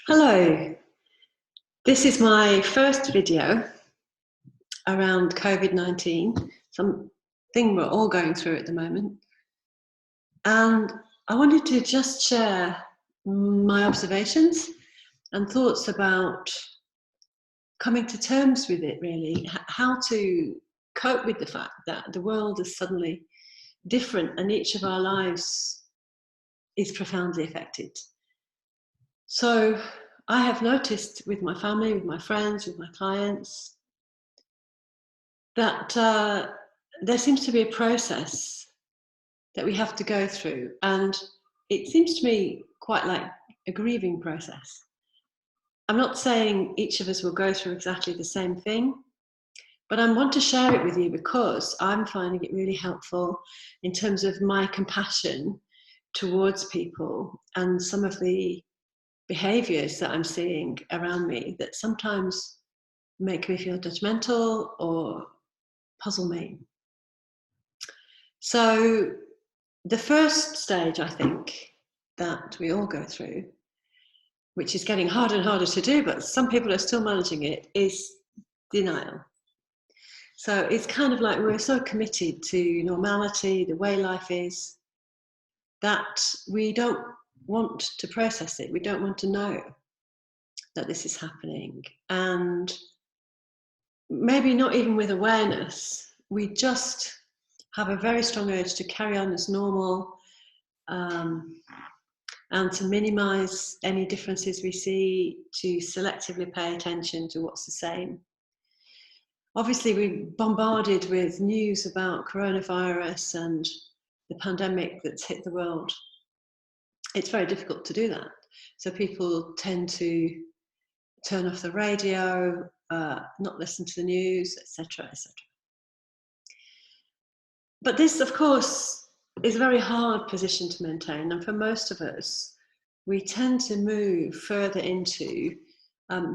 Hello, this is my first video around COVID-19, something we're all going through at the moment. And I wanted to just share my observations and thoughts about coming to terms with it, really, how to cope with the fact that the world is suddenly different and each of our lives is profoundly affected. So I have noticed with my family, with my friends, with my clients, that there seems to be a process that we have to go through, and it seems to me quite like a grieving process. I'm not saying each of us will go through exactly the same thing, but I want to share it with you because I'm finding it really helpful in terms of my compassion towards people and some of the behaviours that I'm seeing around me that sometimes make me feel judgmental or puzzle me. So the first stage, I think, that we all go through, which is getting harder and harder to do, but some people are still managing it, is denial. So it's kind of like we're so committed to normality, the way life is, that we don't want to process it. We don't want to know that this is happening. And maybe not even with awareness, we just have a very strong urge to carry on as normal, and to minimize any differences we see, to selectively pay attention to what's the same. Obviously, we're bombarded with news about coronavirus and the pandemic that's hit the world. It's very difficult to do that. So people tend to turn off the radio, not listen to the news, etc., etc. But this, of course, is a very hard position to maintain, and for most of us, we tend to move further into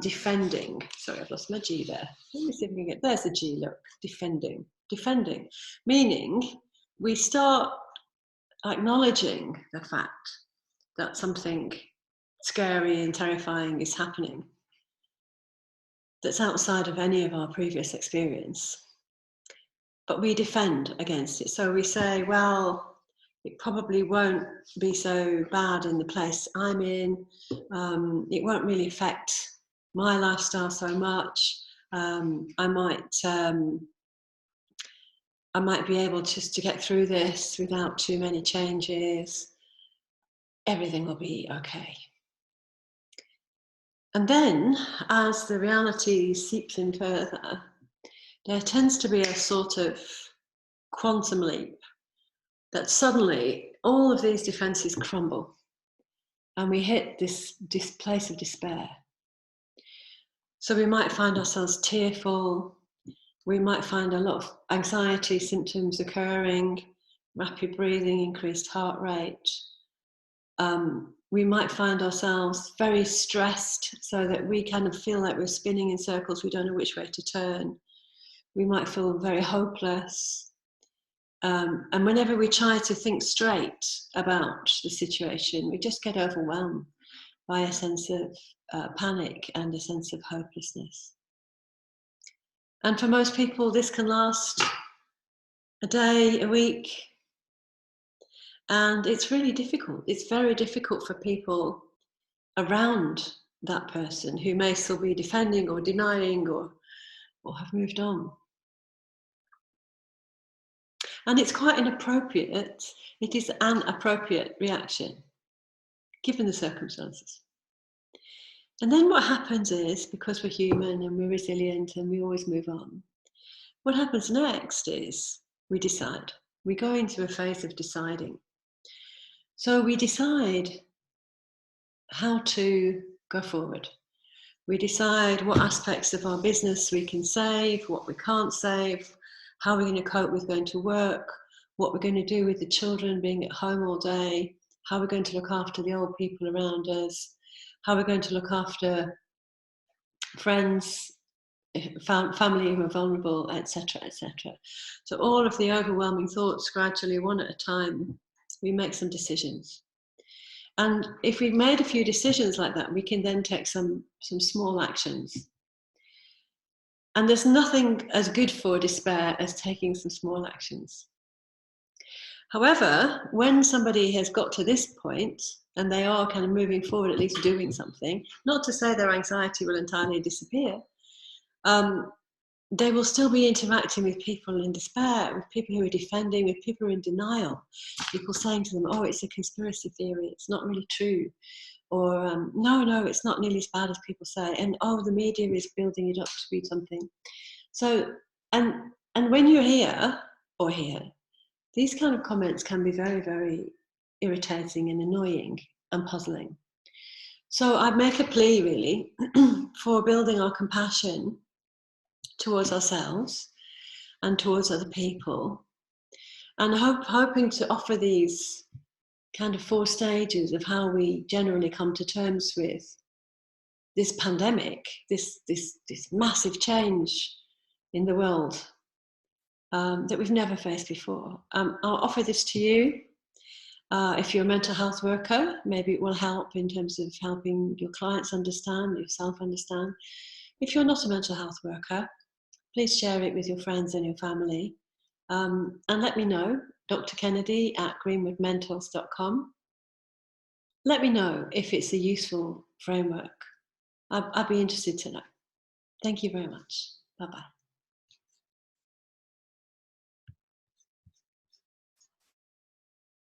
defending. Sorry, I've lost my G there. Let me see if we can get, there's the G, look, defending. Defending, meaning we start acknowledging the fact that something scary and terrifying is happening that's outside of any of our previous experience. But we defend against it. So we say, well, it probably won't be so bad in the place I'm in. It won't really affect my lifestyle so much. I might be able just to get through this without too many changes. Everything will be okay. And then, as the reality seeps in further, there tends to be a sort of quantum leap that suddenly all of these defenses crumble and we hit this place of despair. So we might find ourselves tearful, we might find a lot of anxiety symptoms occurring, rapid breathing, increased heart rate. We might find ourselves very stressed so that we kind of feel like we're spinning in circles, we don't know which way to turn. We might feel very hopeless. And whenever we try to think straight about the situation, we just get overwhelmed by a sense of panic and a sense of hopelessness. And for most people, this can last a day, a week, and it's really difficult. It's very difficult for people around that person who may still be defending or denying or have moved on. And it's quite inappropriate. It is an appropriate reaction, given the circumstances. And then what happens is, because we're human and we're resilient and we always move on, what happens next is we decide. We go into a phase of deciding. So we decide how to go forward. We decide what aspects of our business we can save, what we can't save, how we're going to cope with going to work, what we're going to do with the children being at home all day, how we're going to look after the old people around us, how we're going to look after friends, family who are vulnerable, etc., etc. So all of the overwhelming thoughts, gradually, one at a time, we make some decisions. And if we've made a few decisions like that, we can then take some small actions. And there's nothing as good for despair as taking some small actions. However, when somebody has got to this point and they are kind of moving forward, at least doing something, not to say their anxiety will entirely disappear, they will still be interacting with people in despair, with people who are defending, with people who are in denial, people saying to them, oh, it's a conspiracy theory, it's not really true, or no, it's not nearly as bad as people say, and oh, the media is building it up to be something. So, and when you're here, or here, these kind of comments can be very, very irritating and annoying and puzzling. So I make a plea, really, for building our compassion towards ourselves and towards other people, and hoping to offer these kind of 4 stages of how we generally come to terms with this pandemic, this massive change in the world that we've never faced before. I'll offer this to you. If you're a mental health worker, maybe it will help in terms of helping your clients understand, yourself understand. If you're not a mental health worker, please share it with your friends and your family. And let me know, Dr. Kennedy at greenwoodmentors.com. Let me know if it's a useful framework. I'd be interested to know. Thank you very much. Bye-bye.